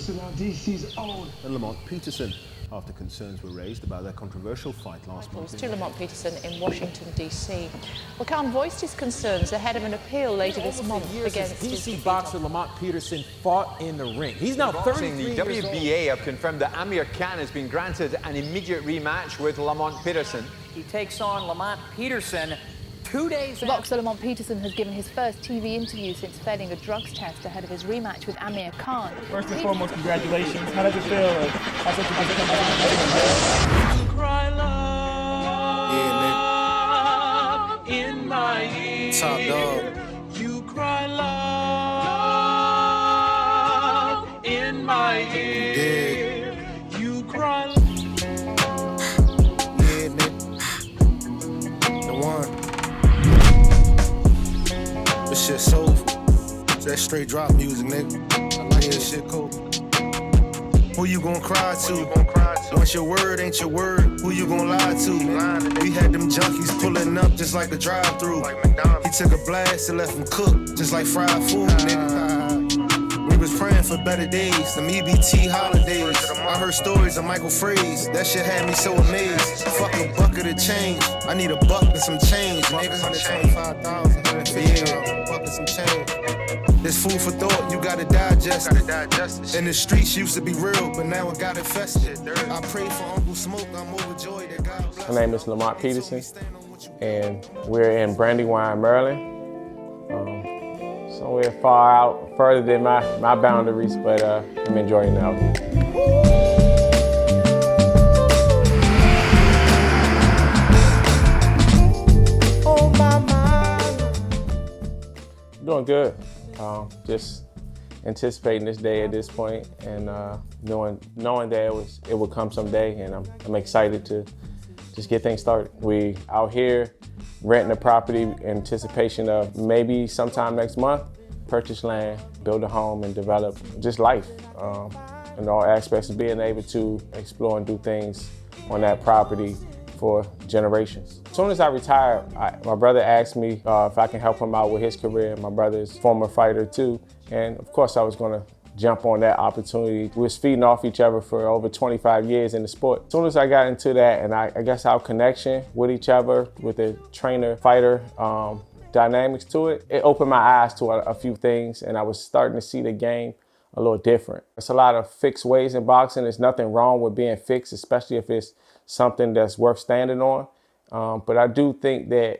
Peterson, now DC's own. And Lamont Peterson, after concerns were raised about their controversial fight last month. To Lamont Peterson in Washington, D.C. Well, Khan voiced his concerns ahead of an appeal later this month against DC boxer Lamont Peterson fought in the ring. He's now 33 years old. The WBA have confirmed that Amir Khan has been granted an immediate rematch with Lamont Peterson. He takes on Lamont Peterson 2 days The boxer Lamont Peterson has given his first TV interview since failing a drugs test ahead of his rematch with Amir Khan. First and foremost, congratulations. How does it feel? How's it You cry love in my ear. Top dog. You cry love in my ear. You cry love. Yeah, nigga. The one. This shit soulful. That straight drop music, nigga. I like that shit cool. Who you gonna cry to? Once your word ain't your word, who you gonna lie to? We had them junkies pulling up just like a drive-thru. He took a blast and left them cooked just like fried food, nigga. We was praying for better days, them EBT holidays. I heard stories of Michael Fraze, that shit had me so amazed. Fuck a bucket of change, I need a buck and some change, nigga. 125,000, 150,000, buck and some change. There's food for thought, you gotta digest it. And the streets used to be real, but now it got infested. I pray for Uncle Smoke, I'm overjoyed that God bless. My name is Lamont Peterson, and we're in Brandywine, Maryland. Somewhere far out, further than my boundaries, but I'm enjoying it out here. Oh my mind. Doing good. Just anticipating this day at this point, and knowing that it would come someday, and I'm excited to just get things started. We out here renting a property in anticipation of maybe sometime next month, purchase land, build a home, and develop just life in all aspects of being able to explore and do things on that property for generations. As soon as I retired, my brother asked me if I can help him out with his career. My brother's a former fighter too, and of course I was gonna jump on that opportunity. We was feeding off each other for over 25 years in the sport. As soon as I got into that, and I guess our connection with each other, with the trainer-fighter dynamics to it, it opened my eyes to a few things, and I was starting to see the game a little different. There's a lot of fixed ways in boxing. There's nothing wrong with being fixed, especially if it's something that's worth standing on. But I do think that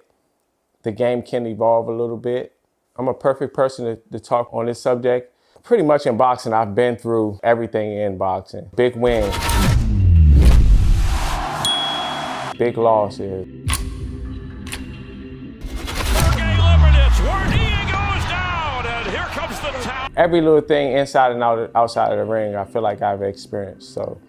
the game can evolve a little bit. I'm a perfect person to talk on this subject. Pretty much in boxing, I've been through everything in boxing. Big wins, big losses. Every little thing inside and outside of the ring, I feel like I've experienced. So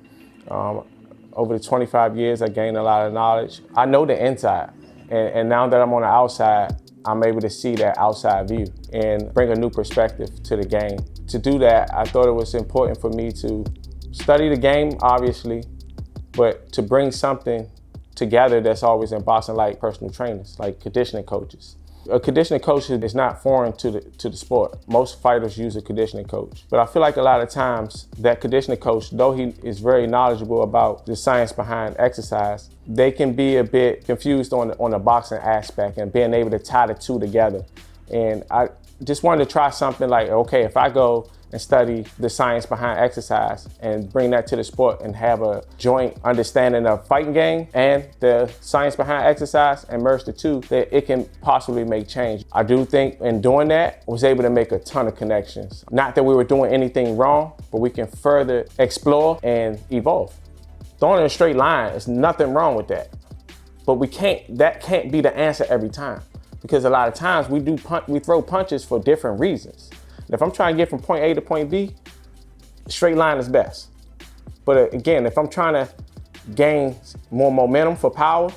over the 25 years, I gained a lot of knowledge. I know the inside, and now that I'm on the outside, I'm able to see that outside view and bring a new perspective to the game. To do that, I thought it was important for me to study the game, obviously, but to bring something together that's always in boxing, like personal trainers, like conditioning coaches. A conditioning coach is not foreign to the sport. Most fighters use a conditioning coach. But I feel like a lot of times that conditioning coach, though he is very knowledgeable about the science behind exercise, they can be a bit confused on the boxing aspect and being able to tie the two together. And I just wanted to try something like, okay, if I go and study the science behind exercise and bring that to the sport and have a joint understanding of fighting game and the science behind exercise and merge the two, that it can possibly make change. I do think in doing that, I was able to make a ton of connections. Not that we were doing anything wrong, but we can further explore and evolve. Throwing in a straight line, there's nothing wrong with that. But that can't be the answer every time. Because a lot of times we throw punches for different reasons. If I'm trying to get from point A to point B, straight line is best. But again, if I'm trying to gain more momentum for power,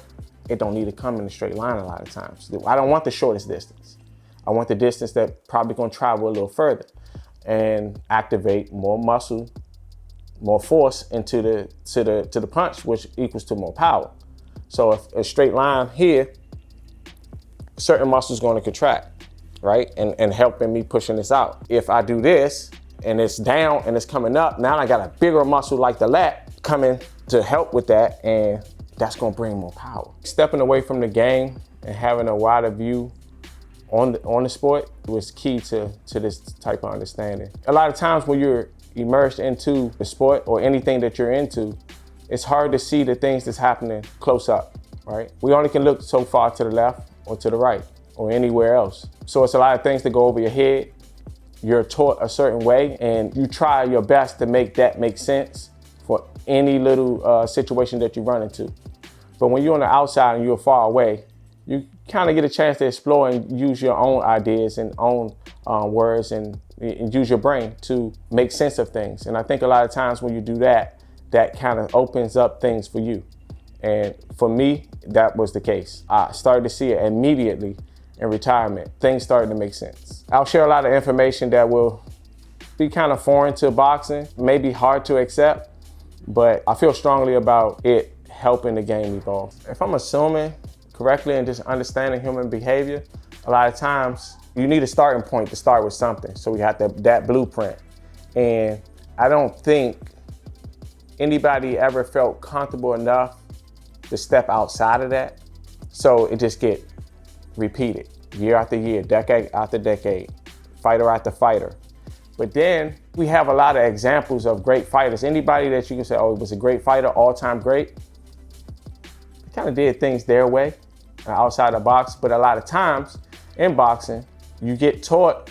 it don't need to come in a straight line a lot of times. I don't want the shortest distance. I want the distance that probably gonna travel a little further and activate more muscle, more force into the punch, which equals to more power. So if a straight line here, certain muscles gonna contract, right? And helping me pushing this out. If I do this and it's down and it's coming up, now I got a bigger muscle like the lat coming to help with that, and that's gonna bring more power. Stepping away from the game and having a wider view on the sport was key to this type of understanding. A lot of times when you're immersed into the sport or anything that you're into, it's hard to see the things that's happening close up, right? We only can look so far to the left or to the right or anywhere else. So it's a lot of things that go over your head. You're taught a certain way and you try your best to make that make sense for any little situation that you run into. But when you're on the outside and you're far away, you kind of get a chance to explore and use your own ideas and own words and use your brain to make sense of things. And I think a lot of times when you do that, that kind of opens up things for you. And for me, that was the case. I started to see it immediately in retirement. Things started to make sense. I'll share a lot of information that will be kind of foreign to boxing, maybe hard to accept, but I feel strongly about it helping the game evolve. If I'm assuming correctly and just understanding human behavior, a lot of times you need a starting point to start with something. So we have that blueprint. And I don't think anybody ever felt comfortable enough to step outside of that. So it just get repeated year after year, decade after decade, fighter after fighter. But then we have a lot of examples of great fighters. Anybody that you can say, oh, he was a great fighter, all-time great, they kind of did things their way outside the box. But a lot of times in boxing, you get taught,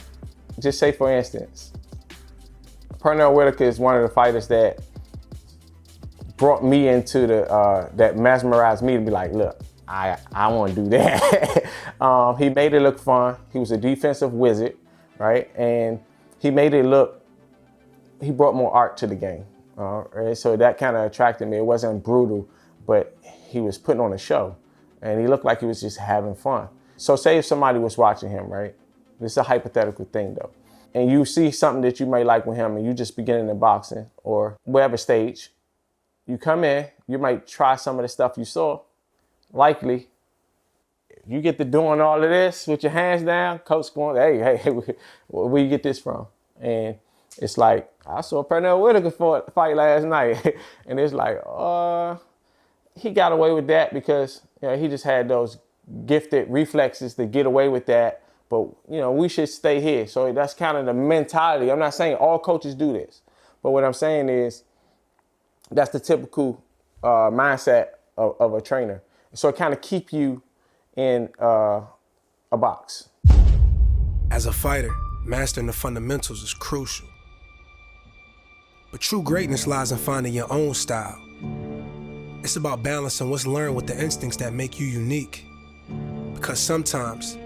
just say for instance, Pernell Whitaker is one of the fighters that brought me into that mesmerized me to be like, look, I want to do that. He made it look fun. He was a defensive wizard, right? And he made it look, he brought more art to the game. Right? So that kind of attracted me. It wasn't brutal, but he was putting on a show and he looked like he was just having fun. So say if somebody was watching him, right? This is a hypothetical thing though. And you see something that you may like with him and you just beginning in boxing or whatever stage, you come in, you might try some of the stuff you saw. Likely, if you get to doing all of this with your hands down, coach going, hey, where you get this from? And it's like, I saw Pernell Whitaker fight last night. And it's like, he got away with that because he just had those gifted reflexes to get away with that. But, we should stay here. So that's kind of the mentality. I'm not saying all coaches do this. But what I'm saying is that's the typical mindset of a trainer. So it kind of keep you in a box. As a fighter, mastering the fundamentals is crucial. But true greatness lies in finding your own style. It's about balancing what's learned with the instincts that make you unique. Because sometimes,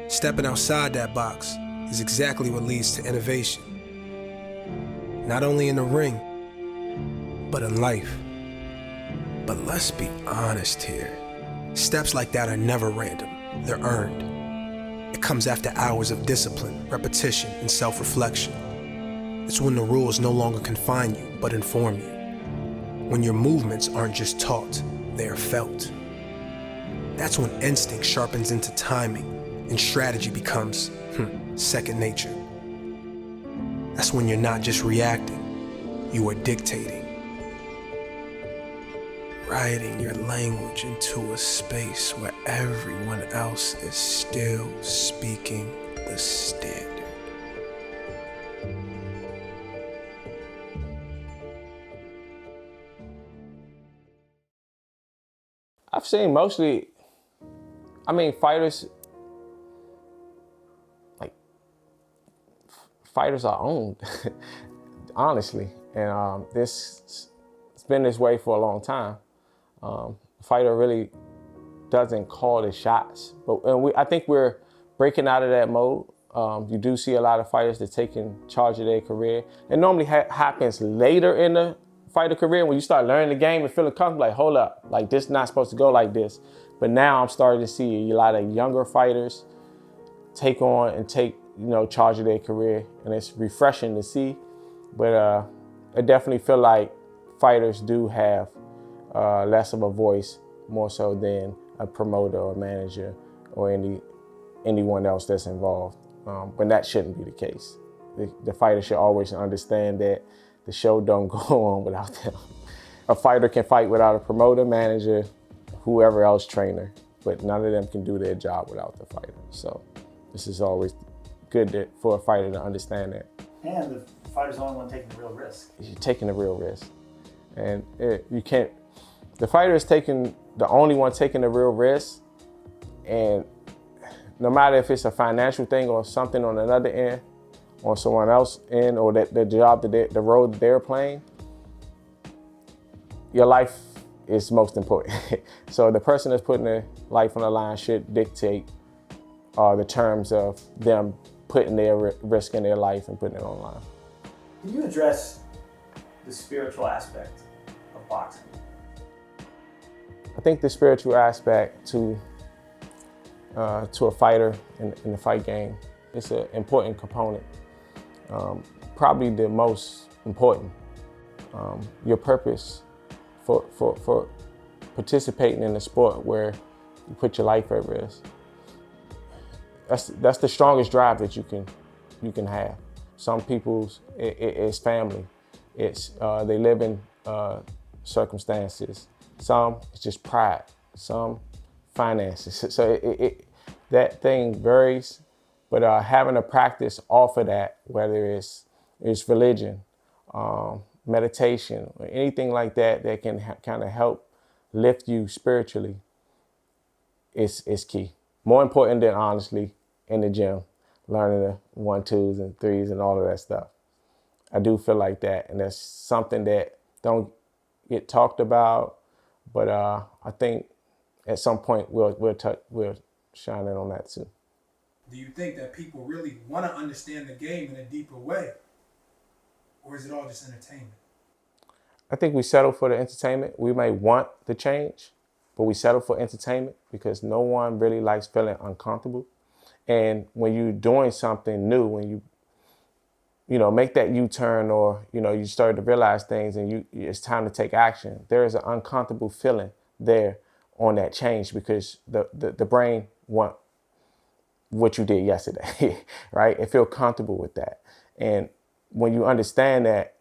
stepping outside that box is exactly what leads to innovation. Not only in the ring, but in life. But let's be honest here. Steps like that are never random, they're earned. It comes after hours of discipline, repetition, and self-reflection. It's when the rules no longer confine you, but inform you. When your movements aren't just taught, they are felt. That's when instinct sharpens into timing and strategy becomes, second nature. That's when you're not just reacting, you are dictating. Writing your language into a space where everyone else is still speaking the standard. I've seen mostly, fighters, fighters are owned, honestly. And it's been this way for a long time. Fighter really doesn't call the shots, but I think we're breaking out of that mode. You do see a lot of fighters that taking charge of their career. It normally happens later in the fighter career when you start learning the game and feeling comfortable. Like, hold up, like this is not supposed to go like this. But now I'm starting to see a lot of younger fighters take charge of their career, and it's refreshing to see. But I definitely feel like fighters do have less of a voice, more so than a promoter or manager or anyone else that's involved. But that shouldn't be the case. the fighter should always understand that the show don't go on without them. A fighter can fight without a promoter, manager, whoever else, trainer, but none of them can do their job without the fighter. So this is always good for a fighter to understand that. And the fighter's the only one taking the real risk. You're taking a real risk. And you can't, the fighter is the only one taking the real risk. And no matter if it's a financial thing or something on another end, or someone else end, or the job, the role that they're playing, your life is most important. So the person that's putting their life on the line should dictate the terms of them putting their risk in their life and putting it on the line. Can you address the spiritual aspect of boxing? I think the spiritual aspect to a fighter in the fight game is an important component. Probably the most important. Your purpose for participating in a sport where you put your life at risk. That's the strongest drive that you can have. Some people's it's family. It's they live in circumstances. Some it's just pride. Some finances. So that thing varies. But having a practice off of that, whether it's religion, meditation, or anything like that that can kind of help lift you spiritually, is key. More important than, honestly, in the gym, learning the 1, 2s, and 3s and all of that stuff. I do feel like that, and that's something that don't get talked about, but I think at some point we'll shine in on that too. Do you think that people really want to understand the game in a deeper way? Or is it all just entertainment? I think we settle for the entertainment. We may want the change, but we settle for entertainment because no one really likes feeling uncomfortable. And when you're doing something new, when you make that U-turn, or you start to realize things and it's time to take action, there is an uncomfortable feeling there on that change because the brain wants what you did yesterday, right? And feel comfortable with that. And when you understand that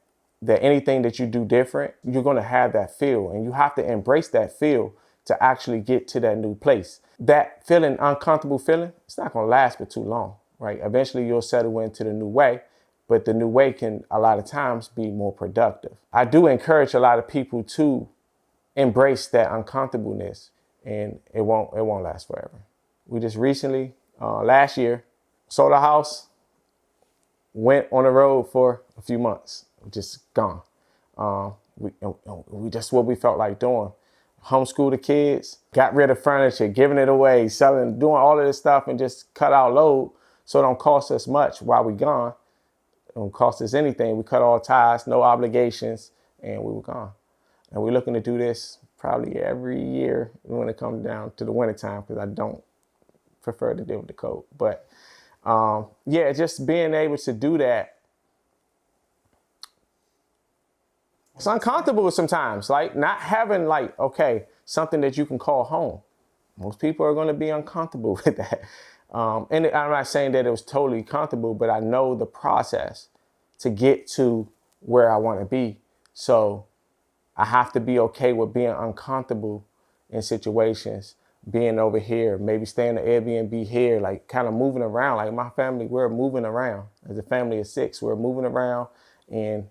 anything that you do different, you're going to have that feel, and you have to embrace that feel to actually get to that new place. That feeling, uncomfortable feeling, it's not going to last for too long, right? Eventually you'll settle into the new way, but the new way can a lot of times be more productive. I do encourage a lot of people to embrace that uncomfortableness, and it won't last forever. We just recently, last year, sold a house, went on the road for a few months, just gone. We just what we felt like doing. Homeschool the kids, got rid of furniture, giving it away, selling, doing all of this stuff, and just cut our load so it don't cost us much while we gone. It don't cost us anything. We cut all ties, no obligations, and we were gone. And we're looking to do this probably every year when it comes down to the wintertime, because I don't prefer to deal with the cold. But yeah, just being able to do that, it's uncomfortable sometimes, like not having something that you can call home. Most people are going to be uncomfortable with that. And I'm not saying that it was totally comfortable, but I know the process to get to where I want to be. So I have to be okay with being uncomfortable in situations, being over here, maybe staying at Airbnb here, like kind of moving around. Like my family, we're moving around. As a family of 6, we're moving around, and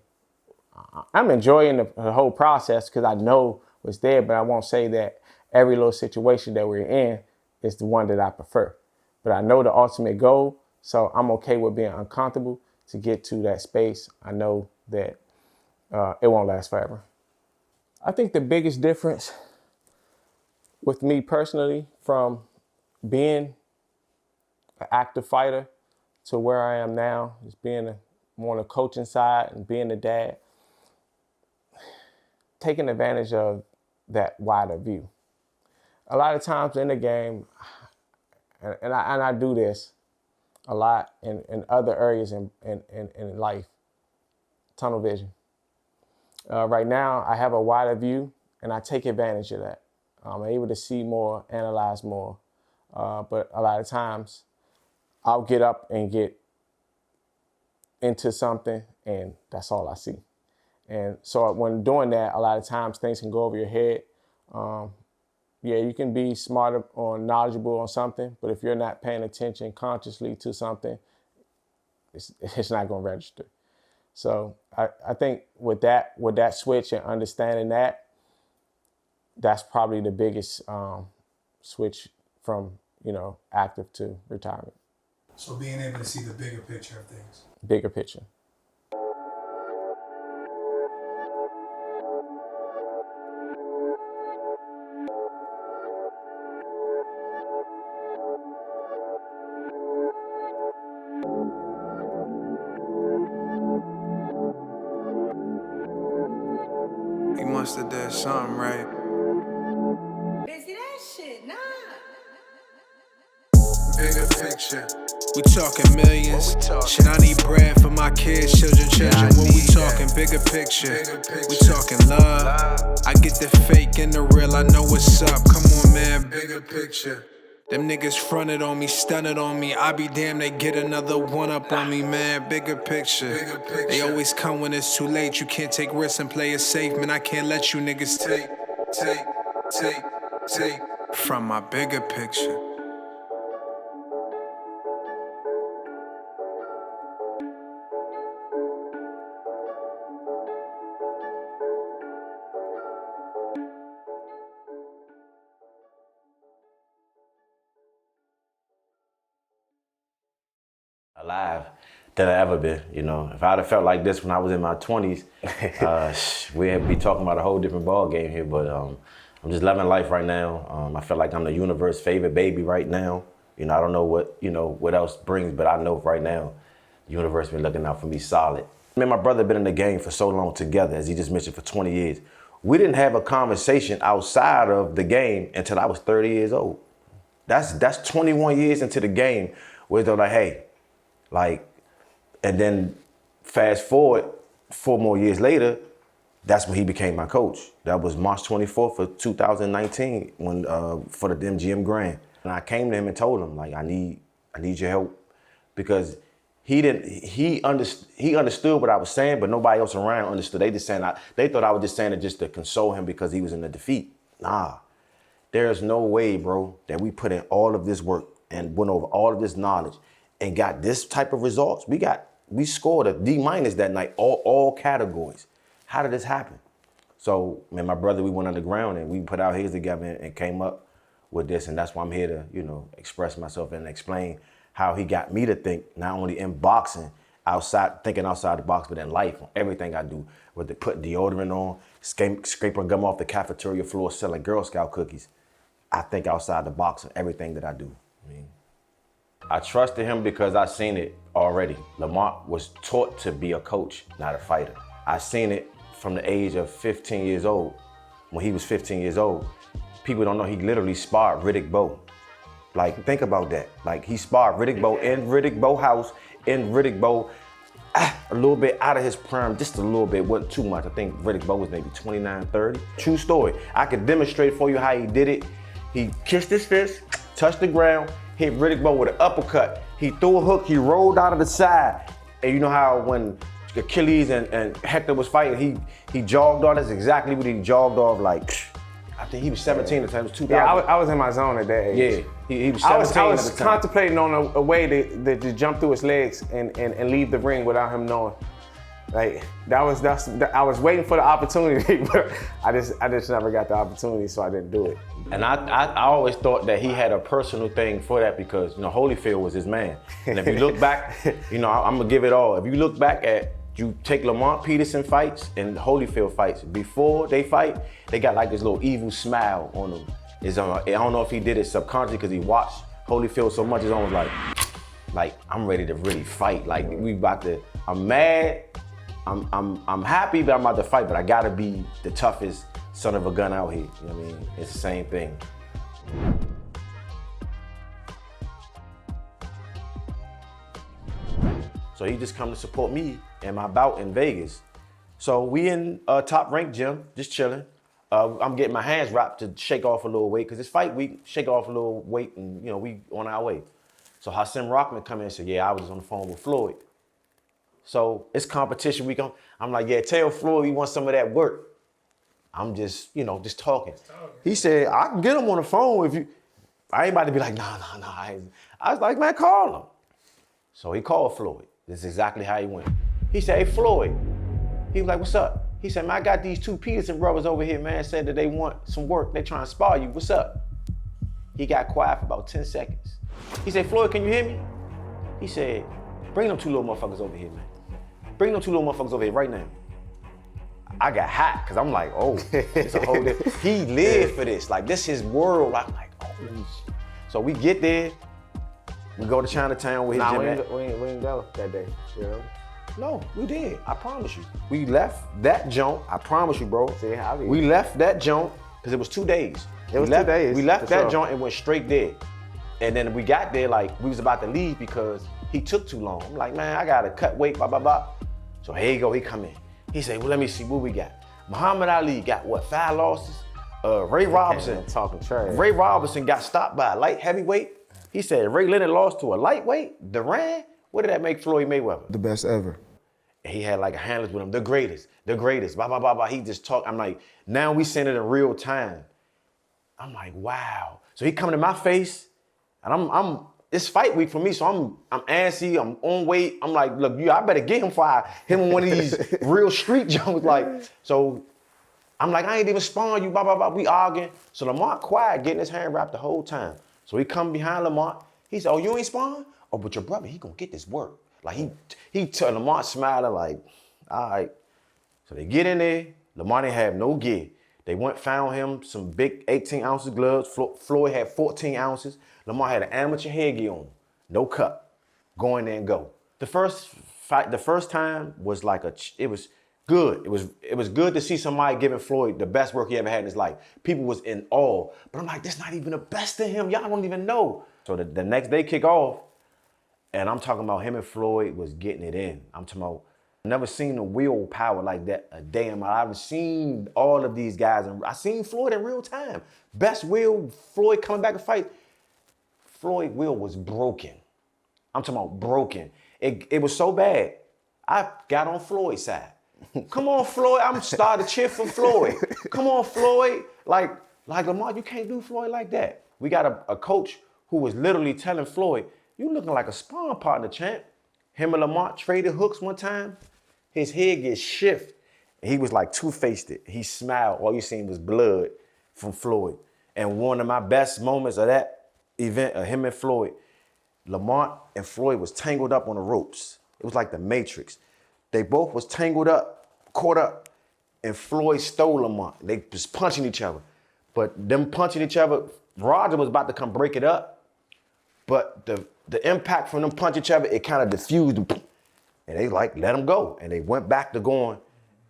I'm enjoying the whole process because I know what's there, but I won't say that every little situation that we're in is the one that I prefer. But I know the ultimate goal, so I'm okay with being uncomfortable to get to that space. I know that it won't last forever. I think the biggest difference with me personally from being an active fighter to where I am now is being more on the coaching side and being a dad, taking advantage of that wider view. A lot of times in the game, and I do this a lot in other areas in life, tunnel vision. Right now, I have a wider view, and I take advantage of that. I'm able to see more, analyze more, but a lot of times I'll get up and get into something, and that's all I see. And so when doing that, a lot of times things can go over your head. Yeah, you can be smarter or knowledgeable on something, but if you're not paying attention consciously to something, it's not going to register. So I think with that switch and understanding that, that's probably the biggest switch from, active to retirement. So being able to see the bigger picture of things. Bigger picture. He must have did something right. Busy that shit, nah. Bigger picture. We talking millions. Shit, I need bread for my kids, children. What we talking? Bigger picture. We talking love. I get the fake and the real. I know what's up. Come on, man. Bigger picture. Them niggas fronted on me, stunted on me. I be damned they get another one up on me, man. Bigger picture. They always come when it's too late. You can't take risks and play it safe, man. I can't let you niggas take from my bigger picture. Alive than I ever been, If I'd have felt like this when I was in my 20s, we'd be talking about a whole different ball game here, but I'm just loving life right now. I feel like I'm the universe's favorite baby right now. I don't know what else brings, but I know right now, the universe been looking out for me solid. Me and my brother been in the game for so long together, as he just mentioned, for 20 years. We didn't have a conversation outside of the game until I was 30 years old. That's 21 years into the game where they're like, hey, and then fast forward 4 more years later, that's when he became my coach. That was March 24th of 2019 when for the MGM Grand. And I came to him and told him, I need your help, because he understood what I was saying, but nobody else around understood. They thought I was just saying it just to console him because he was in the defeat. Nah, there's no way, bro, that we put in all of this work and went over all of this knowledge and got this type of results. We scored a D- that night, all categories. How did this happen? So, man, my brother, we went underground and we put our heads together and came up with this, and that's why I'm here to, express myself and explain how he got me to think, not only in boxing, thinking outside the box, but in life, on everything I do, whether putting deodorant on, scraping gum off the cafeteria floor, selling Girl Scout cookies. I think outside the box on everything that I do. I trusted him because I seen it already. Lamont was taught to be a coach, not a fighter. I seen it from the age of 15 years old. When he was 15 years old, people don't know he literally sparred Riddick Bowe. Think about that. He sparred Riddick Bowe in Riddick Bowe house, in Riddick Bowe, a little bit out of his prime, just a little bit, wasn't too much. I think Riddick Bowe was maybe 29, 30. True story. I could demonstrate for you how he did it. He kissed his fist, touched the ground, hit Riddick Bowe with an uppercut. He threw a hook, he rolled out of the side. And you know how when Achilles and Hector was fighting, he jogged off. That's exactly what he jogged off I think he was 17 at the time, it was 2000. Yeah, I was in my zone at that age. Yeah, he was 17 I was at the time. contemplating on a way to jump through his legs and leave the ring without him knowing. I was waiting for the opportunity, but I just never got the opportunity, so I didn't do it. And I always thought that he had a personal thing for that because, Holyfield was his man. And if you look back, I'm gonna give it all. If you look back you take Lamont Peterson fights and Holyfield fights, before they fight, they got this little evil smile on them. I don't know if he did it subconsciously because he watched Holyfield so much, it's almost like I'm ready to really fight. I'm mad, I'm happy, but I'm about to fight, but I gotta be the toughest son of a gun out here. You know what I mean? It's the same thing. So he just come to support me and my bout in Vegas. So we in a top ranked gym, just chilling. I'm getting my hands wrapped to shake off a little weight, because it's fight week, shake off a little weight, and we on our way. So Hassan Rockman come in and said, yeah, I was on the phone with Floyd. So it's competition week. I'm like, yeah, tell Floyd we want some of that work. I'm just, just talking. He said, I can get him on the phone if you. I ain't about to be like, nah. I was like, man, call him. So he called Floyd. This is exactly how he went. He said, hey, Floyd. He was like, what's up? He said, man, I got these 2 Peterson brothers over here, man, said that they want some work. They trying to spar you. What's up? He got quiet for about 10 seconds. He said, Floyd, can you hear me? He said, bring them 2 little motherfuckers over here, man. Bring them 2 little motherfuckers over here right now. I got hot, because I'm like, oh, it's a whole different. He lived for this. Like, this his world. I'm like, oh. So we get there. We go to Chinatown with his gym at. We didn't go that day. No, we did. I promise you. We left that junk. I promise you, bro. We left that junk because it was 2 days. It was 2 days. We left that junk and went straight there. And then we got there like we was about to leave because he took too long. I'm like, man, I gotta cut weight, blah, blah, blah. So here you go, he come in. He said, well, let me see what we got. Muhammad Ali got what, 5 losses? Ray Robinson. Talking trash. Ray Robinson got stopped by a light heavyweight. He said Ray Leonard lost to a lightweight. Duran, what did that make Floyd Mayweather? The best ever. And he had like a handlers with him, the greatest, blah, blah, blah, blah. He just talked. I'm like, now we send it in real time. I'm like, wow. So he coming to my face, and it's fight week for me, so I'm antsy, I'm on weight. I'm like, look, I better get him for him in one of these real street jumps. Like, so I'm like, I ain't even sparring you, blah, blah, blah. We arguing. So Lamont quiet, getting his hand wrapped the whole time. So he come behind Lamont. He said, oh, you ain't sparring? Oh, but your brother, he gonna get this work. Like he turned Lamont smiling like, all right. So they get in there. Lamont ain't have no gear. They went, found him some big 18 ounces gloves. Floyd had 14 ounces. Lamont had an amateur headgear on, no cut. Go in there and go. The first fight, the first time was like it was good. It was good to see somebody giving Floyd the best work he ever had in his life. People was in awe. But I'm like, this not even the best of him. Y'all don't even know. So the next day kick off, and I'm talking about him and Floyd was getting it in. I'm talking about, never seen the willpower like that a day in my life. I've seen all of these guys, and I seen Floyd in real time. Best will, Floyd coming back to fight. Floyd will was broken. I'm talking about broken. It was so bad, I got on Floyd's side. Come on, Floyd. I'm starting to cheer for Floyd. Come on, Floyd. Like Lamont, you can't do Floyd like that. We got a coach who was literally telling Floyd, you looking like a sparring partner, champ. Him and Lamont traded hooks one time. His head gets shift. And he was like two-faced it. He smiled. All you seen was blood from Floyd. And one of my best moments of that event of him and Floyd, Lamont and Floyd was tangled up on the ropes. It was like the Matrix. They both was tangled up, caught up, and Floyd stole Lamont. They was punching each other. But them punching each other, Roger was about to come break it up, but the impact from them punching each other, it kind of diffused them. And they like, let them go. And they went back to going,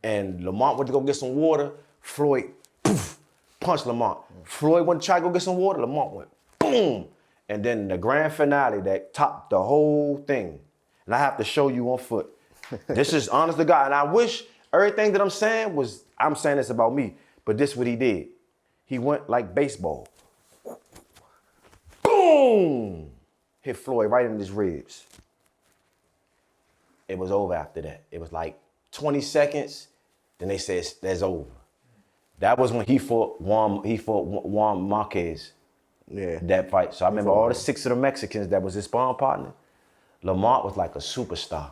and Lamont went to go get some water. Floyd, poof, punched Lamont. Floyd went to try to go get some water. Lamont went, boom. And then the grand finale that topped the whole thing. And I have to show you on foot. This is honest to God. And I wish everything that I'm saying this about me, but this is what he did. He went like baseball. Boom! Hit Floyd right in his ribs. It was over after that. It was like 20 seconds, then they said, that's over. That was when he fought Juan Marquez. Yeah. That fight. So I remember all the 6 of the Mexicans that was his sparring partner. Lamont was like a superstar.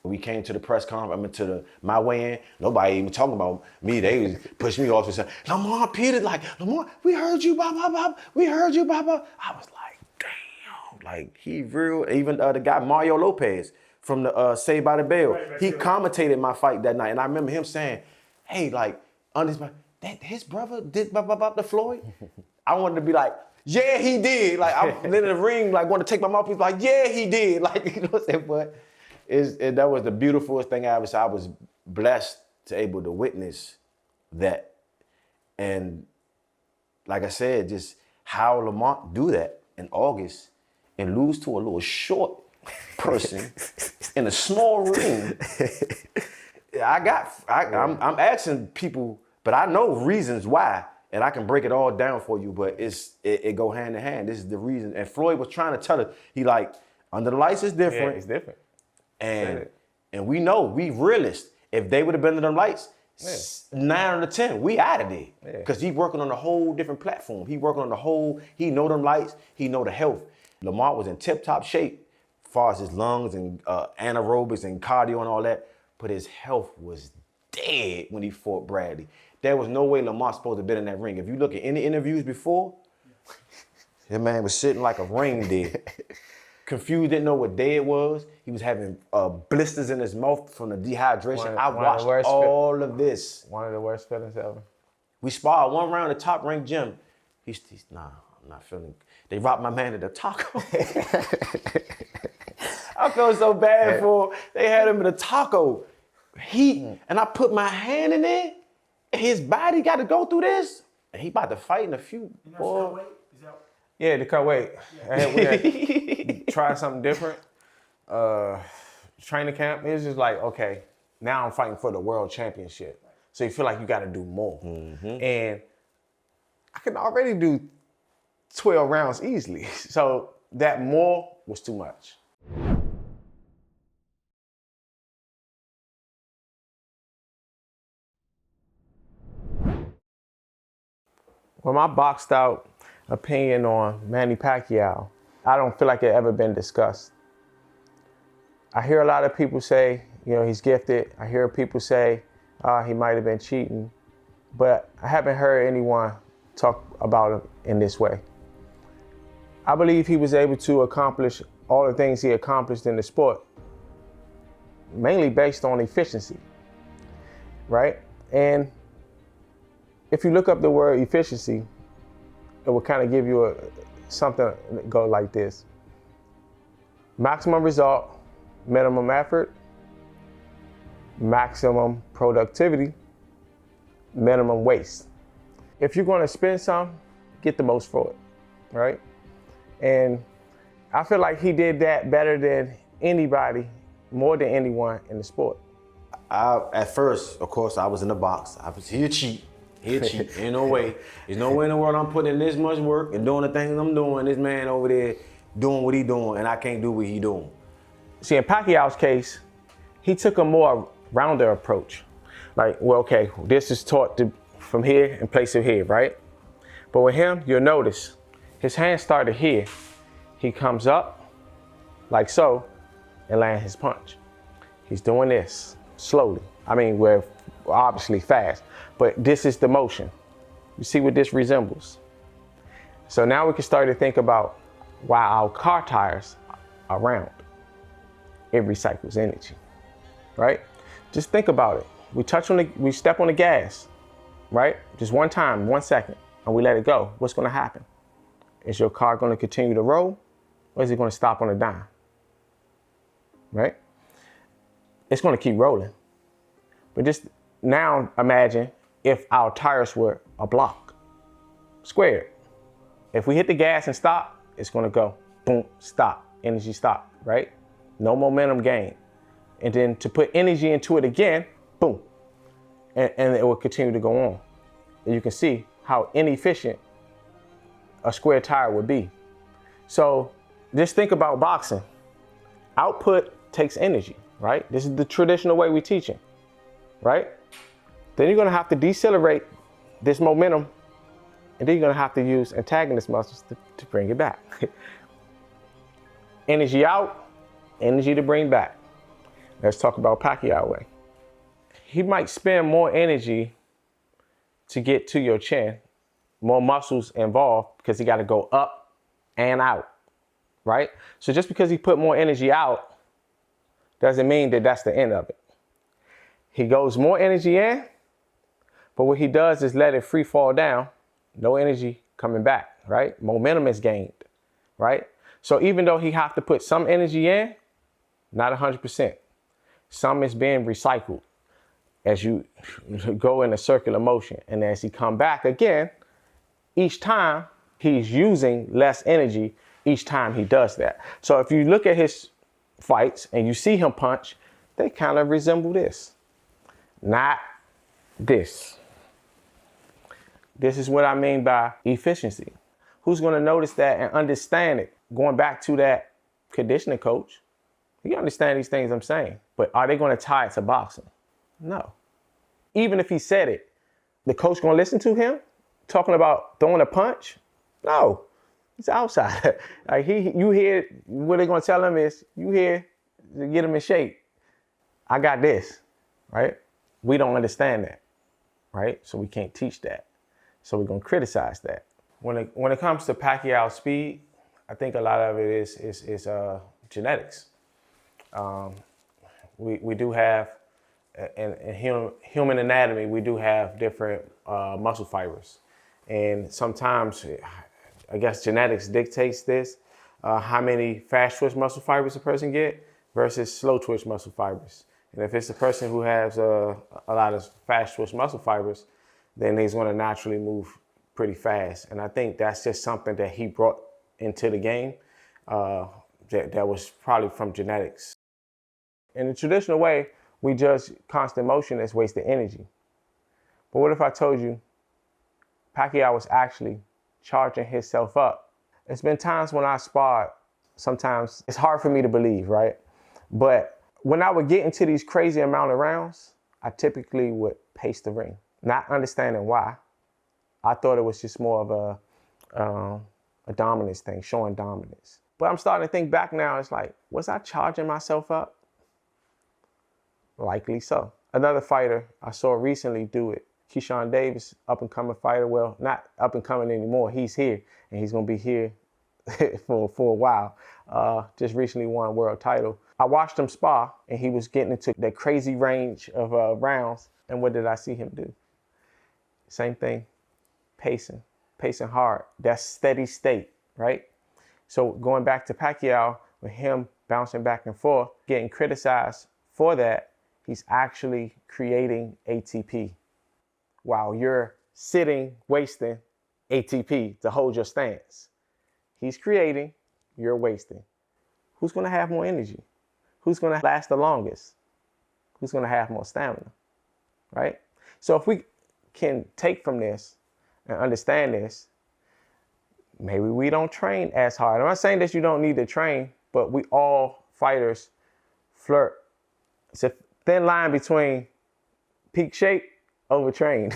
We came to the press conference, my weigh-in, nobody even talking about me. They was pushing me off and saying, Lamont Peterson, Lamont, we heard you, blah, blah, blah. We heard you, blah, blah. I was like, damn, like he real. Even the guy, Mario Lopez from the Saved by the Bell, he commentated my fight that night. And I remember him saying, hey, his brother did blah, blah, blah, to Floyd? I wanted to be like, yeah, he did. Like, I'm in the ring, like, want to take my mouthpiece, like, yeah, he did. Like, you know what I'm saying? But that was the beautifulest thing I ever saw. I was blessed to able to witness that. And like I said, just how Lamont do that in August and lose to a little short person in a small ring. I'm asking people, but I know reasons why. And I can break it all down for you, but it go hand in hand. This is the reason. And Floyd was trying to tell us, he like, under the lights it's different. Yeah, it's different. And And we know, we realists, if they would have been to them lights, 9 out of 10, we out of there. Because he working on a whole different platform. He working on the whole, he know them lights, he know the health. Lamont was in tip-top shape as far as his lungs and anaerobics and cardio and all that, but his health was dead when he fought Bradley. There was no way Lamont's supposed to have been in that ring. If you look at any interviews before, that man was sitting like a reindeer. Confused, didn't know what day it was. He was having blisters in his mouth from the dehydration. I watched all of this. One of the worst feelings ever. We sparred one round at Top Rank Gym. He's nah, I'm not feeling. They robbed my man at the taco. I felt so bad for him. They had him in a taco. And I put my hand in there, and his body got to go through this. And he about to fight in a few. Boy. Yeah, to cut weight. We had try something different. Training camp, it was just like, okay, now I'm fighting for the world championship. So you feel like you got to do more. And I can already do 12 rounds easily. So that more was too much. Well, my boxed out opinion on Manny Pacquiao, I don't feel like it ever been discussed. I hear a lot of people say, you know, he's gifted. I hear people say he might have been cheating, but I haven't heard anyone talk about him in this way. I believe he was able to accomplish all the things he accomplished in the sport, mainly based on efficiency, right? And if you look up the word efficiency, it will kind of give you something that go like this. Maximum result, minimum effort, maximum productivity, minimum waste. If you're going to spend some, get the most for it, right? And I feel like he did that better than anybody, more than anyone in the sport. At first, of course, I was in the box. He'll cheat. Ain't no way. There's no way in the world I'm putting in this much work and doing the things I'm doing. This man over there doing what he doing, and I can't do what he doing. See, in Pacquiao's case, he took a more rounder approach. Like, well, okay, this is taught from here and place it here, right? But with him, you'll notice his hand started here. He comes up like so and lands his punch. He's doing this slowly. I mean, we're obviously fast, but this is the motion. You see what this resembles? So now we can start to think about why our car tires are round. It recycles energy, right? Just think about it. We step on the gas, right? Just one time, 1 second, and we let it go. What's gonna happen? Is your car gonna continue to roll, or is it gonna stop on a dime, right? It's gonna keep rolling. But just now imagine if our tires were a block, squared. If we hit the gas and stop, it's gonna go, boom, stop, energy stop, right? No momentum gain. And then to put energy into it again, boom, and it will continue to go on. And you can see how inefficient a square tire would be. So just think about boxing. Output takes energy, right? This is the traditional way we teach it, right? Then you're gonna have to decelerate this momentum, and then you're gonna have to use antagonist muscles to bring it back. Energy out, energy to bring back. Let's talk about Pacquiao way. He might spend more energy to get to your chin, more muscles involved because he got to go up and out, right? So just because he put more energy out doesn't mean that that's the end of it. He goes more energy in, but what he does is let it free fall down, no energy coming back, right? Momentum is gained, right? So even though he have to put some energy in, not 100%, some is being recycled as you go in a circular motion. And as he come back again, each time he's using less energy each time he does that. So if you look at his fights and you see him punch, they kind of resemble this, not this. This is what I mean by efficiency. Who's gonna notice that and understand it? Going back to that conditioning coach, You understand these things I'm saying, but are they going to tie it to boxing? No. Even if he said it, the coach going to listen to him talking about throwing a punch? No. He's outside. Like you hear what they're going to tell him is, you here to get him in shape. I got this, right? We don't understand that, right? So we can't teach that. So we're going to criticize that. When it comes to Pacquiao speed, I think a lot of it is genetics. We do have, in human anatomy, we do have different muscle fibers. And sometimes, I guess genetics dictates this, how many fast twitch muscle fibers a person get versus slow twitch muscle fibers. And if it's a person who has a lot of fast twitch muscle fibers, then he's going to naturally move pretty fast. And I think that's just something that he brought into the game that was probably from genetics. In the traditional way, we judge constant motion as wasted energy. But what if I told you Pacquiao was actually charging himself up? It's been times when I sparred, sometimes it's hard for me to believe, right? But when I would get into these crazy amount of rounds, I typically would pace the ring, not understanding why. I thought it was just more of a dominance thing, showing dominance. But I'm starting to think back now, it's like, was I charging myself up? Likely so. Another fighter I saw recently do it, Keyshawn Davis, up-and-coming fighter. Well, not up-and-coming anymore. He's here, and he's going to be here for a while. Just recently won a world title. I watched him spar, and he was getting into that crazy range of rounds. And what did I see him do? Same thing, pacing hard. That's steady state, right? So going back to Pacquiao, with him bouncing back and forth, getting criticized for that, he's actually creating ATP while you're sitting, wasting ATP to hold your stance. He's creating, you're wasting. Who's going to have more energy? Who's going to last the longest? Who's going to have more stamina, right? So if we can take from this and understand this, maybe we don't train as hard. I'm not saying that you don't need to train, but we all fighters flirt. It's a thin line between peak shape, overtrained,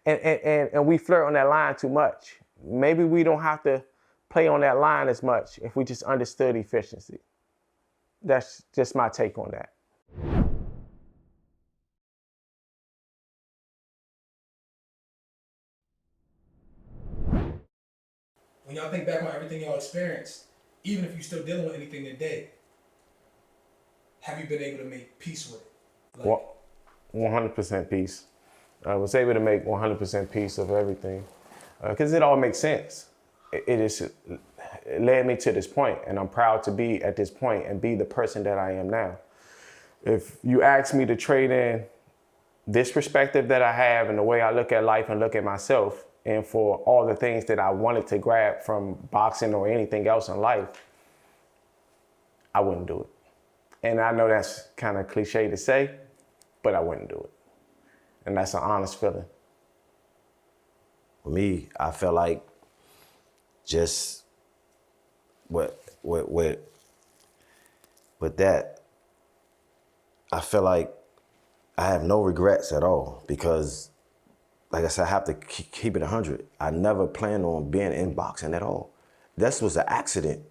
and we flirt on that line too much. Maybe we don't have to play on that line as much if we just understood efficiency. That's just my take on that. When y'all think back on everything y'all experienced, even if you're still dealing with anything today, have you been able to make peace with it? Like, 100% peace. I was able to make 100% peace of everything because it all makes sense. It led me to this point, and I'm proud to be at this point and be the person that I am now. If you ask me to trade in this perspective that I have and the way I look at life and look at myself, and for all the things that I wanted to grab from boxing or anything else in life, I wouldn't do it. And I know that's kind of cliche to say, but I wouldn't do it. And that's an honest feeling. For me, I felt like just with that, I feel like I have no regrets at all because, like I said, I have to keep it 100. I never planned on being in boxing at all. This was an accident.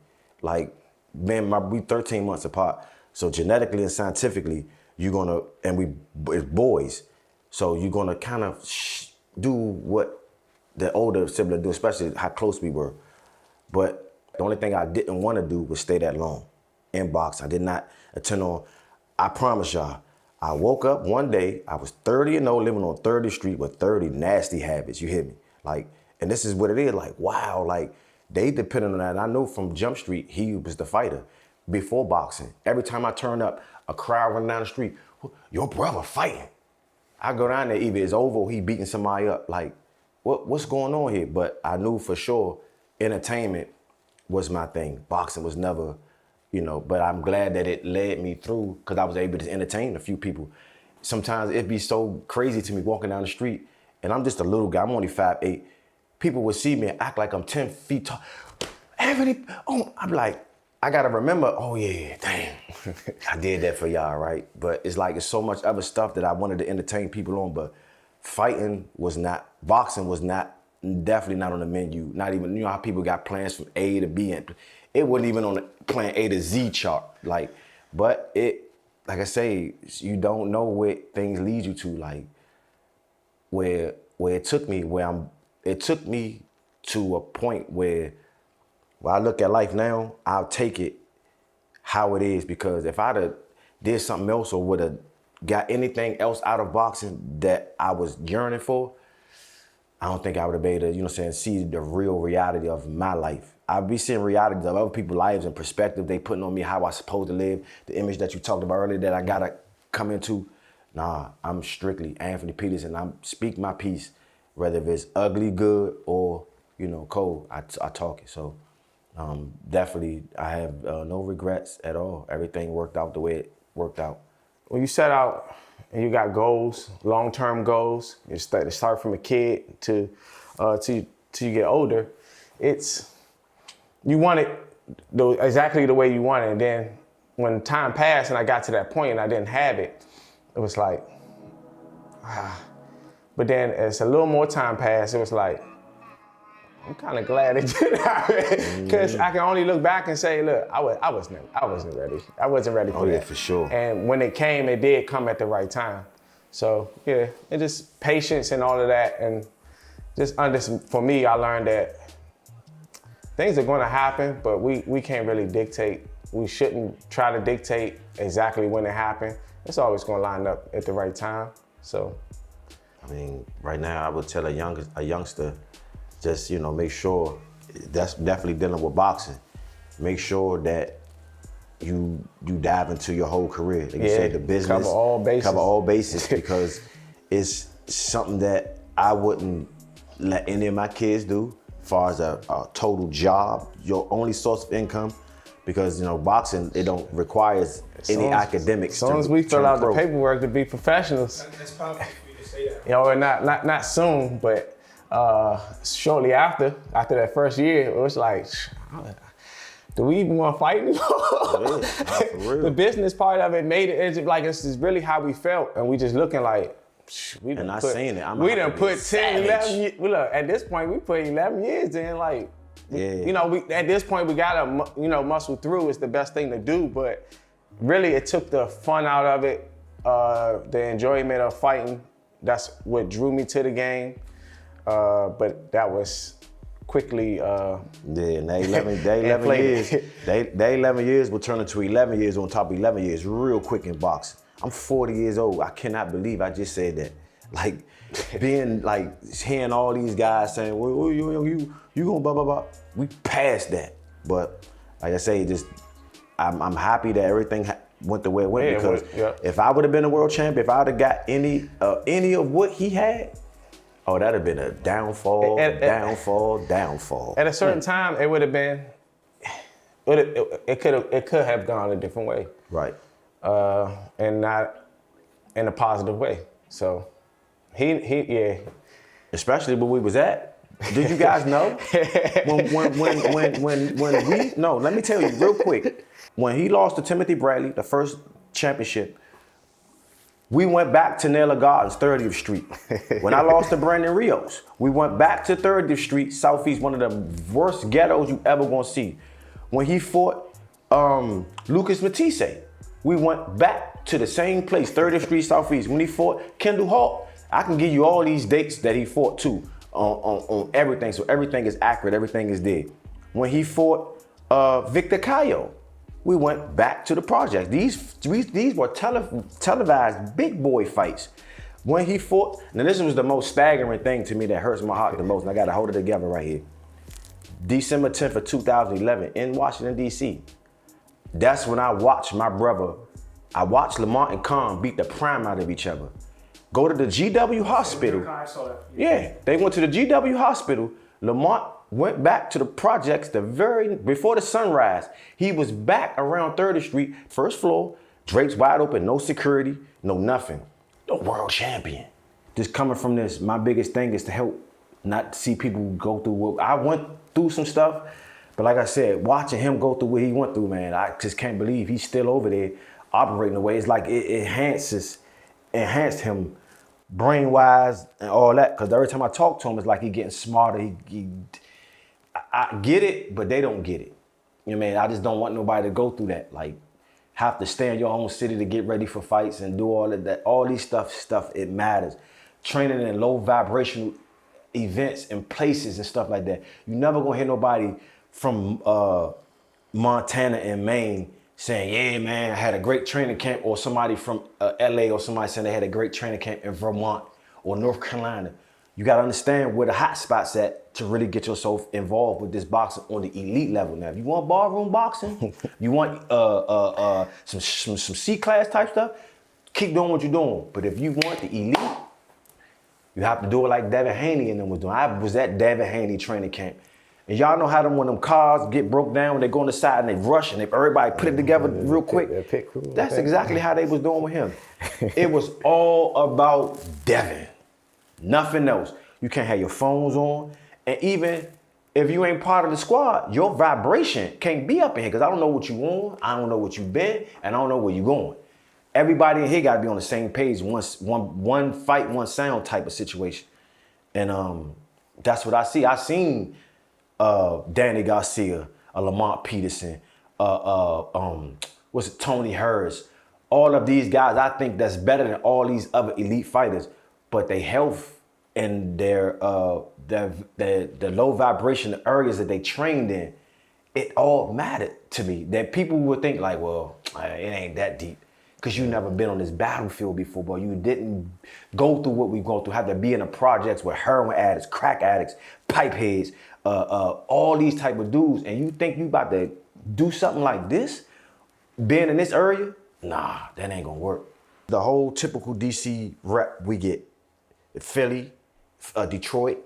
Like, man, we 13 months apart. So genetically and scientifically, you're gonna, and it's boys. So you're gonna kind of do what the older sibling do, especially how close we were. But the only thing I didn't want to do was stay that long in boxing. I did not attend on, I promise y'all, I woke up one day, I was 30 and old, living on 30th Street with 30 nasty habits, you hear me? Like, and this is what it is, like, wow, like, they depended on that. And I know from Jump Street, he was the fighter before boxing. Every time I turn up, a crowd running down the street, your brother fighting. I go down there, either it's over or he beating somebody up, like, what's going on here? But I knew for sure entertainment was my thing. Boxing was never, you know, but I'm glad that it led me through because I was able to entertain a few people. Sometimes it'd be so crazy to me walking down the street and I'm just a little guy, I'm only 5'8". People would see me and act like I'm 10 feet tall. Anthony, oh, I'm like, I gotta remember, oh yeah, damn, I did that for y'all, right? But it's like, it's so much other stuff that I wanted to entertain people on, but boxing was definitely not on the menu. Not even, you know how people got plans from A to B, and it wasn't even on the plan A to Z chart. Like, but like I say, you don't know where things lead you to, like where it took me, it took me to a point where I look at life now, I'll take it how it is, because if I'd have did something else or would have got anything else out of boxing that I was yearning for, I don't think I would have been able to, you know what I'm saying, see the real reality of my life. I'd be seeing realities of other people's lives and perspective they putting on me, how I supposed to live, the image that you talked about earlier that I gotta come into. Nah, I'm strictly Anthony Peterson. I'm speak my piece, whether it's ugly, good, or, you know, cold, I talk it. So definitely I have no regrets at all. Everything worked out the way it worked out. When you set out and you got goals, long-term goals, you start from a kid to you get older, you want it exactly the way you want it. And then when time passed and I got to that point and I didn't have it, it was like, But then as a little more time passed, it was like, I'm kind of glad it didn't happen, because I can only look back and say, look, I wasn't ready. I wasn't ready for that. Yeah, for sure. And when it came, it did come at the right time. So yeah, it just patience and all of that, and just for me, I learned that things are going to happen, but we can't really dictate. We shouldn't try to dictate exactly when it happened. It's always going to line up at the right time. So, I mean, right now I would tell a youngster, just, you know, make sure, that's definitely dealing with boxing. Make sure that you dive into your whole career. Like you said, the business. Cover all bases. Cover all bases, because it's something that I wouldn't let any of my kids do, as far as a total job, your only source of income, because, you know, boxing, it don't requires any academics. As long as we fill out the paperwork to be professionals. That's powerful for you to say that. You know, and not soon, but shortly after that first year, it was like, do we even want to fight anymore? The business part of it made it like it's really how we felt, and we just looking like, we done put 10, 11 years. Look, at this point, we put 11 years in, like, you know, at this point, we gotta, you know, muscle through. It's the best thing to do, but really it took the fun out of it, the enjoyment of fighting. That's what drew me to the game. But that was quickly that 11 years will turn into 11 years on top of 11 years real quick in boxing. I'm 40 years old. I cannot believe I just said that. Like, being like, hearing all these guys saying, well, you gonna blah, blah, blah. We passed that. But like I say, I'm happy that everything went the way it went, because if I would have been a world champion, if I would have got any of what he had, oh, that'd have been a downfall. At a certain time, it would have been, it could have gone a different way. Right. And not in a positive way. So he. Especially where we was at. Did you guys know? Let me tell you real quick. When he lost to Timothy Bradley, the first championship, we went back to Naylor Gardens, 30th Street. When I lost to Brandon Rios, we went back to 30th Street, Southeast, one of the worst ghettos you ever gonna see. When he fought Lucas Matisse, we went back to the same place, 30th Street, Southeast. When he fought Kendall Hall, I can give you all these dates that he fought too, on everything, so everything is accurate, everything is there. When he fought Victor Cayo, we went back to the project. These were televised big boy fights. When he fought, now this was the most staggering thing to me that hurts my heart the most, and I gotta hold it together right here. December 10th of 2011 in Washington, D.C. That's when I watched Lamont and Khan beat the prime out of each other. Go to the GW hospital. Yeah, they went to the GW hospital. Lamont went back to the projects before the sunrise. He was back around 30th Street, first floor, drapes wide open, no security, no nothing. The world champion. Just coming from this, my biggest thing is to help not see people go through what I went through some stuff, But like I said, watching him go through what he went through, man, I just can't believe he's still over there operating the way. It's like it enhanced him brain-wise and all that. Because every time I talk to him, it's like he getting smarter. I get it, but they don't get it. You know what I mean? I just don't want nobody to go through that. Like, have to stay in your own city to get ready for fights and do all of that. All these stuff, it matters. Training in low vibrational events and places and stuff like that. You never gonna hear nobody from Montana and Maine saying, yeah, man, I had a great training camp, or somebody from LA or somebody saying they had a great training camp in Vermont or North Carolina. You gotta understand where the hot spots at to really get yourself involved with this boxing on the elite level. Now, if you want ballroom boxing, you want some C-class type stuff, keep doing what you're doing. But if you want the elite, you have to do it like Devin Haney and them was doing. I was at Devin Haney training camp. And y'all know how when them cars get broke down, when they go on the side and they rush and everybody put it together real quick. That's exactly how they was doing with him. It was all about Devin. Nothing else. You can't have your phones on. And even if you ain't part of the squad, your vibration can't be up in here because I don't know what you on, I don't know what you been, and I don't know where you going. Everybody in here got to be on the same page, one fight, one sound type of situation. And that's what I see. I seen Danny Garcia, Lamont Peterson, Tony Harris. All of these guys, I think that's better than all these other elite fighters. But their health and their the low vibration areas that they trained in, it all mattered to me. That people would think like, well, it ain't that deep. Because you never been on this battlefield before, boy. You didn't go through what we've gone through. Have to be in the projects with heroin addicts, crack addicts, pipe heads, all these type of dudes. And you think you about to do something like this? Being in this area? Nah, that ain't gonna work. The whole typical DC rep we get. Philly, Detroit,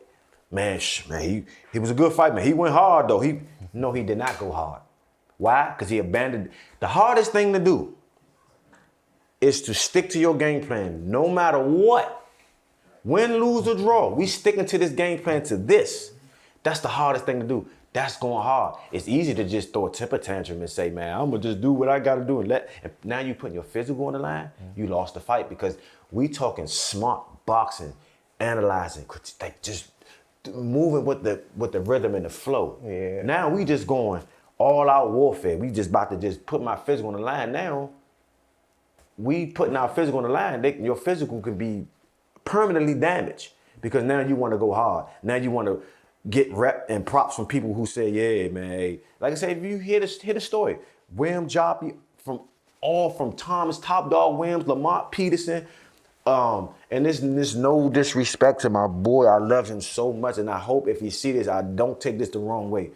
man, he was a good fight, man. He went hard though. He did not go hard. Why? Because he abandoned. The hardest thing to do is to stick to your game plan, no matter what. Win, lose, or draw. We sticking to this game plan to this. That's the hardest thing to do. That's going hard. It's easy to just throw a temper tantrum and say, man, I'm gonna just do what I gotta do. And now you putting your physical on the line, you lost the fight because we talking smart boxing, analyzing, like just moving with the rhythm and the flow. Yeah. Now we just going all out warfare. We just about to just put my physical on the line. Now we putting our physical on the line. Your physical could be permanently damaged because now you want to go hard. Now you want to get rep and props from people who say, yeah, man. Hey. Like I said, if you hear the story, William Joppy, from Thomas, Top Dog Williams, Lamont Peterson, and this no disrespect to my boy. I love him so much, and I hope if you see this, I don't take this the wrong way.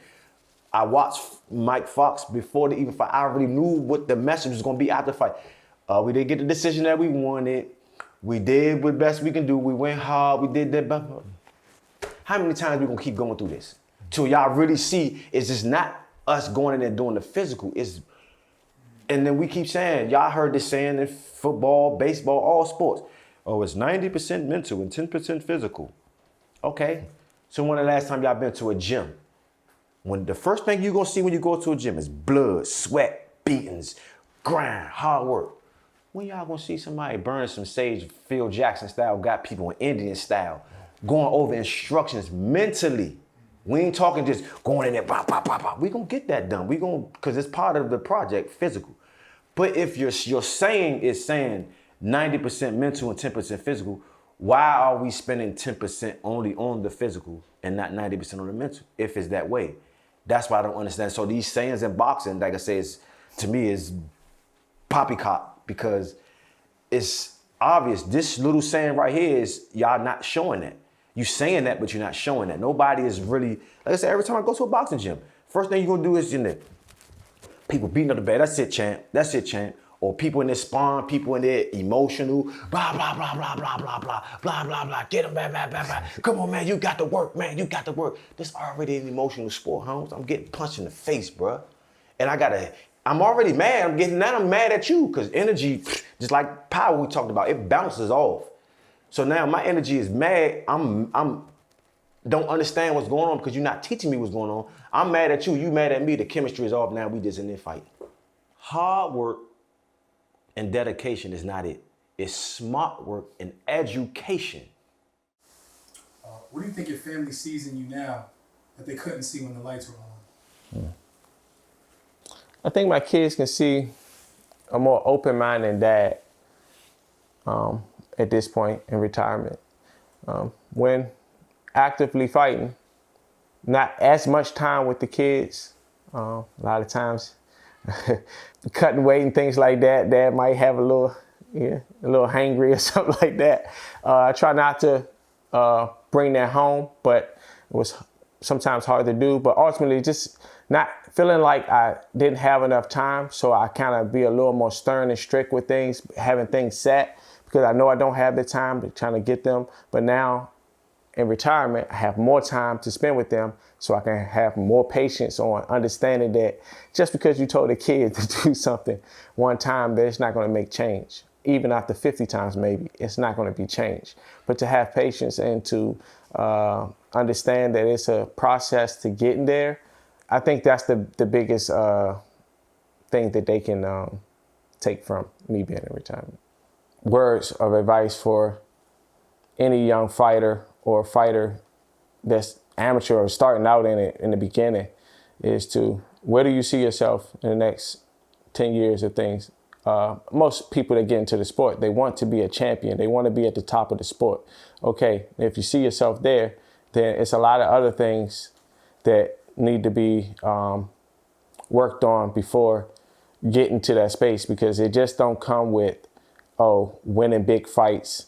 I watched Mike Fox before the even fight. I already knew what the message was going to be after the fight. We didn't get the decision that we wanted. We did what best we can do. We went hard. We did that. How many times we going to keep going through this? Till y'all really see it's just not us going in there doing the physical. And then we keep saying, y'all heard this saying in football, baseball, all sports. Oh, it's 90% mental and 10% physical. Okay. So when the last time y'all been to a gym? When the first thing you're going to see when you go to a gym is blood, sweat, beatings, grind, hard work. When y'all going to see somebody burning some sage, Phil Jackson style, got people in Indian style, going over instructions mentally. We ain't talking just going in there, blah, blah, blah, blah. We gonna get that done. We gonna, because it's part of the project, physical. But if your saying is saying 90% mental and 10% physical, why are we spending 10% only on the physical and not 90% on the mental, if it's that way? That's why I don't understand. So these sayings in boxing, like I say, to me is poppycock because it's obvious. This little saying right here is y'all not showing that. You saying that, but you're not showing that. Nobody is really, like I said, every time I go to a boxing gym, first thing you're gonna do is, people beating up the bed. That's it, champ. That's it, champ. Or people in their spawn, people in there emotional, blah, blah, blah, blah, blah, blah, blah, blah, blah, blah. Get them, blah, blah, blah, blah. Come on, man, you got to work, man. You got to work. This already an emotional sport, Holmes. I'm getting punched in the face, bruh. And I'm already mad. I'm mad at you because energy, just like power we talked about, it bounces off. So now my energy is mad. I'm don't understand what's going on because you're not teaching me what's going on. I'm mad at you, you mad at me, the chemistry is off, now we just in there fighting. Hard work and dedication is not it. It's smart work and education. What do you think your family sees in you now that they couldn't see when the lights were on? I think my kids can see a more open-minded dad at this point in retirement. When actively fighting, not as much time with the kids. A lot of times, cutting weight and things like that, dad might have a little hangry or something like that. I try not to bring that home, but it was sometimes hard to do. But ultimately, just not feeling like I didn't have enough time, so I kind of be a little more stern and strict with things, having things set, because I know I don't have the time to trying to get them. But now in retirement, I have more time to spend with them, so I can have more patience on understanding that just because you told a kid to do something one time, that it's not going to make change. Even after 50 times, maybe, it's not going to be changed. But to have patience and to understand that it's a process to getting there, I think that's the biggest thing that they can take from me being in retirement. Words of advice for any young fighter or fighter that's amateur or starting out in it in the beginning is to, where do you see yourself in the next 10 years of things? Most people that get into the sport, they want to be a champion. They want to be at the top of the sport. Okay, if you see yourself there, then it's a lot of other things that need to be worked on before getting to that space, because it just don't come with, winning big fights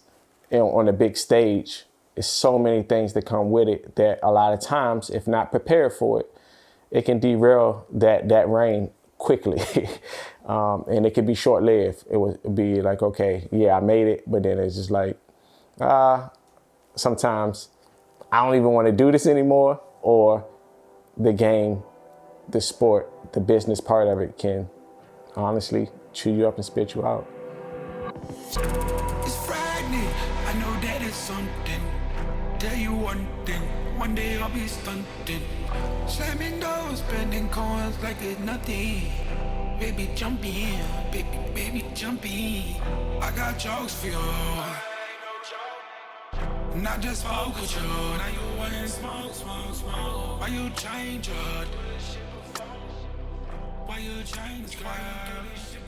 on a big stage. There's so many things that come with it that a lot of times, if not prepared for it, it can derail that reign quickly. And it could be short-lived. It would be like, okay, yeah, I made it, but then it's just like, sometimes I don't even want to do this anymore, or the game, the sport, the business part of it can honestly chew you up and spit you out. It's frightening, I know that it's something. Tell you one thing, one day I'll be stunting. Slamming doors, spending coins like it's nothing. Baby, jump in, baby, jump in. I got jokes for you. Not just smoke with you. Now you want smoke. Why you change it? Why you change it?